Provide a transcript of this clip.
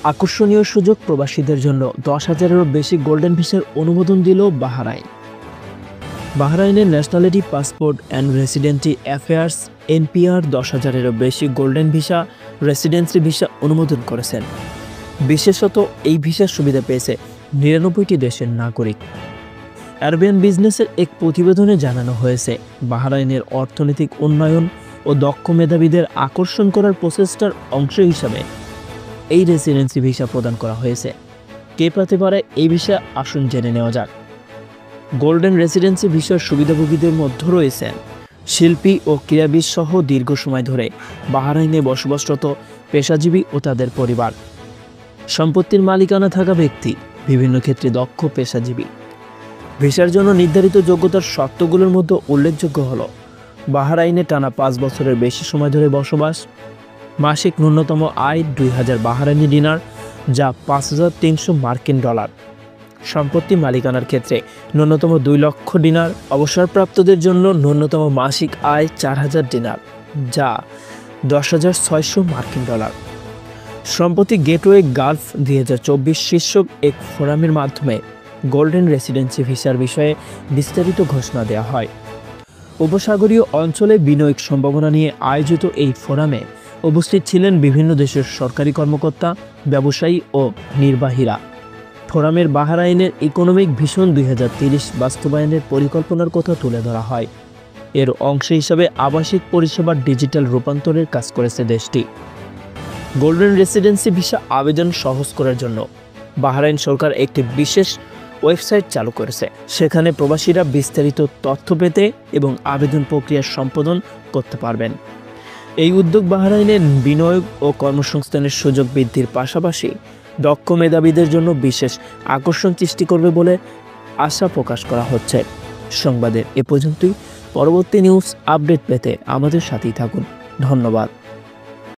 আকর্ষণীয় সুযোগ প্রবাসীদের জন্য 10,000-এরও বেশি গোল্ডেন ভিসার অনুমোদন দিল বাহরাইন। বাহরাইনের nationality passport and residency affairs NPR 10,000-এরও বেশি গোল্ডেন ভিসা, রেসিডেন্সি ভিসা অনুমোদন করেছেন। বিশেষত এই ভিসার সুবিধা পেয়েছে 99টি দেশের নাগরিক। আরবিয়ান বিজনেসের এক প্রতিবেদনে জানানো হয়েছে, বাহরাইনের অর্থনৈতিক উন্নয়ন ও দক্ষ মেধাবীদের আকর্ষণ করার প্রচেষ্টার অংশ হিসাবে এই রেসিডেন্সি ভিসা প্রদান করা হয়েছে। কে পেতে পারে এই ভিসা, আসুন জেনে নেওয়া যাক। গোল্ডেন রেসিডেন্সি ভিসার সুবিধাভোগীদের মধ্যে রয়েছেন শিল্পী ও ক্রীড়াবিদ সহ দীর্ঘ সময় ধরে বাহরাইনে বসবাসরত পেশাজীবী ও তাদের পরিবার, সম্পত্তির মালিকানা থাকা ব্যক্তি, বিভিন্ন ক্ষেত্রে দক্ষ পেশাজীবী। ভিসার জন্য নির্ধারিত যোগ্যতার শর্তগুলোর মধ্যে উল্লেখযোগ্য হল বাহরাইনে টানা 5 বছরের বেশি সময় ধরে বসবাস, মাসিক ন্যূনতম আয় 2,000 বাহরাইনি দিনার যা 5,300 মার্কিন ডলার, সম্পত্তি মালিকানার ক্ষেত্রে ন্যূনতম 2 লক্ষ দিনার, অবসরপ্রাপ্তদের জন্য ন্যূনতম মাসিক আয় 4,000 দিনার যা 10,600 মার্কিন ডলার। সম্প্রতি গেটওয়ে গালফ 2024 শীর্ষক এক ফোরামের মাধ্যমে গোল্ডেন রেসিডেন্সি ভিসার বিষয়ে বিস্তারিত ঘোষণা দেওয়া হয়। উপসাগরীয় অঞ্চলে বিনিয়োগ সম্ভাবনা নিয়ে আয়োজিত এই ফোরামে উপস্থিত ছিলেন বিভিন্ন দেশের সরকারি কর্মকর্তা, ব্যবসায়ী ও নির্বাহীরা। ফোরামের বাহরাইনের ইকোনমিক ভিশন 2030 বাস্তবায়নের পরিকল্পনার কথা তুলে ধরা হয়। এর অংশ হিসাবে আবাসিক পরিষেবার ডিজিটাল রূপান্তরের কাজ করেছে দেশটি। গোল্ডেন রেসিডেন্সি ভিসা আবেদন সহজ করার জন্য বাহরাইন সরকার একটি বিশেষ ওয়েবসাইট চালু করেছে। সেখানে প্রবাসীরা বিস্তারিত তথ্য পেতে এবং আবেদন প্রক্রিয়া সম্পাদন করতে পারবেন। এই উদ্যোগ বাহরাইনের বিনিয়োগ ও কর্মসংস্থানের সুযোগ বৃদ্ধির পাশাপাশি দক্ষ মেধাবীদের জন্য বিশেষ আকর্ষণ সৃষ্টি করবে বলে আশা প্রকাশ করা হচ্ছে। সংবাদের এ পর্যন্তই। পরবর্তী নিউজ আপডেট পেতে আমাদের সাথেই থাকুন। ধন্যবাদ।